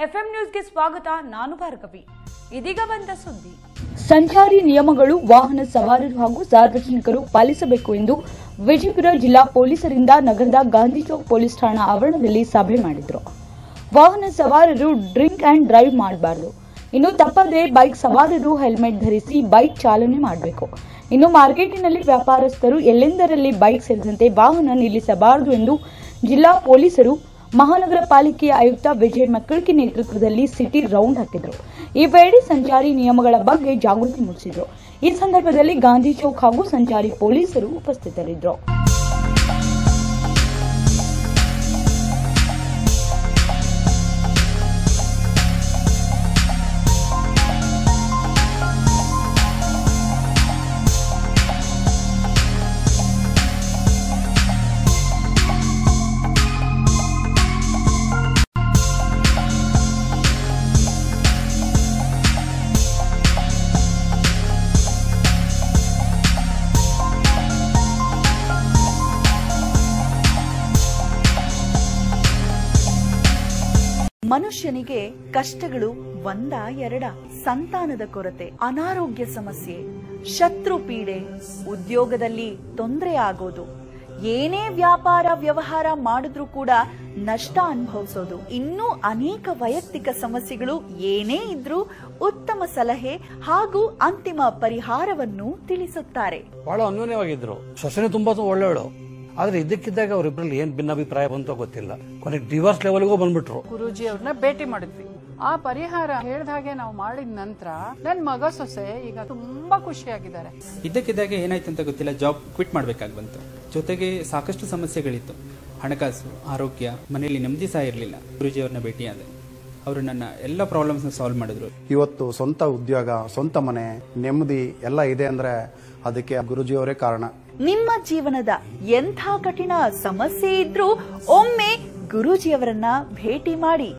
FM ನ್ಯೂಸ್ಗೆ ಸ್ವಾಗತ. ನಾನು ಭಾರ್ಗವಿ. ಇದೀಗ ಬಂದ ಸುದ್ದಿ. ಸಂಚಾರಿ ನಿಯಮಗಳು ವಾಹನ ಸವಾರರು ಹಾಗೂ ಸಾರ್ವಜನಿಕರು ಪಾಲಿಸಬೇಕು ಎಂದು ವಿಜಯಪುರ ಜಿಲ್ಲಾ ಪೊಲೀಸರಿಂದ ನಗರದ ಗಾಂಧಿ ಚೌಕ್ ಪೊಲೀಸ್ ಠಾಣಾ ಆವರಣದಲ್ಲಿ ಸಭೆ ಮಾಡಿದರು. ವಾಹನ ಸವಾರರು ಡ್ರಿಂಕ್ ಅಂಡ್ ಡ್ರೈವ್ ಮಾಡಬಾರದು. ಇನ್ನು ತಪ್ಪದೆ ಬೈಕ್ ಸವಾರರು ಹೆಲ್ಮೆಟ್ ಧರಿಸಿ ಬೈಕ್ ಚಾಲನೆ ಮಾಡಬೇಕು. ಇನ್ನು ಮಾರ್ಕೆಟಿನಲ್ಲಿ ವ್ಯಾಪಾರಸ್ಥರು ಎಲ್ಲೆಂದರಲ್ಲಿ ಬೈಕ್ ಸೇರಿದಂತೆ ವಾಹನ ನಿಲ್ಲಿಸಬಾರದು ಎಂದು ಜಿಲ್ಲಾ ಪೊಲೀಸರು ಮಹಾನಗರ ಪಾಲಿಕೆಯ ಆಯುಕ್ತ ವಿಜಯ ಮಕ್ಕಳಿಗೆ ನೇತೃತ್ವದಲ್ಲಿ ಸಿಟಿ ರೌಂಡ್ ಹಾಕಿದರು. ಈ ವೇಳೆ ಸಂಚಾರಿ ನಿಯಮಗಳ ಬಗ್ಗೆ ಜಾಗೃತಿ ಮೂಡಿಸಿದರು. ಈ ಸಂದರ್ಭದಲ್ಲಿ ಗಾಂಧಿ ಚೌಕ್ ಹಾಗೂ ಸಂಚಾರಿ ಪೊಲೀಸರು ಉಪಸ್ಥಿತರಿದ್ದರು. ಮನುಷ್ಯನಿಗೆ ಕಷ್ಟಗಳು ಒಂದ ಎರಡ, ಸಂತಾನದ ಕೊರತೆ, ಅನಾರೋಗ್ಯ ಸಮಸ್ಯೆ, ಶತ್ರು ಪೀಡೆ, ಉದ್ಯೋಗದಲ್ಲಿ ತೊಂದರೆ ಆಗೋದು, ಏನೇ ವ್ಯಾಪಾರ ವ್ಯವಹಾರ ಮಾಡಿದ್ರೂ ಕೂಡ ನಷ್ಟ ಅನುಭವಿಸೋದು, ಇನ್ನೂ ಅನೇಕ ವೈಯಕ್ತಿಕ ಸಮಸ್ಯೆಗಳು ಏನೇ ಇದ್ರೂ ಉತ್ತಮ ಸಲಹೆ ಹಾಗೂ ಅಂತಿಮ ಪರಿಹಾರವನ್ನು ತಿಳಿಸುತ್ತಾರೆ. ಬಹಳ ಅನ್ಯೋನ್ಯವಾಗಿದ್ರು. ಸೊಸೆನೇ ತುಂಬಾ ಒಳ್ಳೆಯವಳು. ಆದ್ರೆ ಇದಕ್ಕಿದ್ದಾಗ ಅವರಿಬ್ಬರಲ್ಲಿ ಏನ್ ಭಿನ್ನಾಭಿಪ್ರಾಯ ಬಂತೋ ಗೊತ್ತಿಲ್ಲ. ಕೊನೆಗೆ ಡಿವೋರ್ಸ್ ಲೆವೆಲ್ಗೂ ಬಂದ್ಬಿಟ್ರು. ಗುರೂಜಿ ಅವ್ರನ್ನ ಭೇಟಿ ಮಾಡಿದ್ವಿ. ಆ ಪರಿಹಾರ ಹೇಳ್ದ ಹಾಗೆ ನಾವು ಮಾಡಿದ ನಂತರ ನನ್ ಮಗ ಸೊಸೆ ಈಗ ತುಂಬಾ ಖುಷಿಯಾಗಿದ್ದಾರೆ. ಇದ್ದಕ್ಕಿದ್ದಾಗೆ ಏನಾಯ್ತು ಅಂತ ಗೊತ್ತಿಲ್ಲ, ಜಾಬ್ ಕ್ವಿಟ್ ಮಾಡ್ಬೇಕಾಗಿ ಬಂತು. ಜೊತೆಗೆ ಸಾಕಷ್ಟು ಸಮಸ್ಯೆಗಳಿತ್ತು, ಹಣಕಾಸು, ಆರೋಗ್ಯ, ಮನೆಯಲ್ಲಿ ನೆಮ್ಮದಿ ಸಹ ಇರಲಿಲ್ಲ. ಗುರೂಜಿ ಅವ್ರನ್ನ ಭೇಟಿಯಾದೆ, ಅವರು ನನ್ನ ಎಲ್ಲ ಪ್ರಾಬ್ಲಮ್ಸ್ ಸಾಲ್ವ್ ಮಾಡಿದ್ರು. ಇವತ್ತು ಸ್ವಂತ ಉದ್ಯೋಗ, ಸ್ವಂತ ಮನೆ, ನೆಮ್ಮದಿ ಎಲ್ಲ ಇದೆ ಅಂದ್ರೆ ಅದಕ್ಕೆ ಗುರೂಜಿಯವರೇ ಕಾರಣ. ನಿಮ್ಮ ಜೀವನದ ಎಂಥ ಕಠಿಣ ಸಮಸ್ಯೆ ಇದ್ರೂ ಒಮ್ಮೆ ಗುರೂಜಿಯವರನ್ನ ಭೇಟಿ ಮಾಡಿ.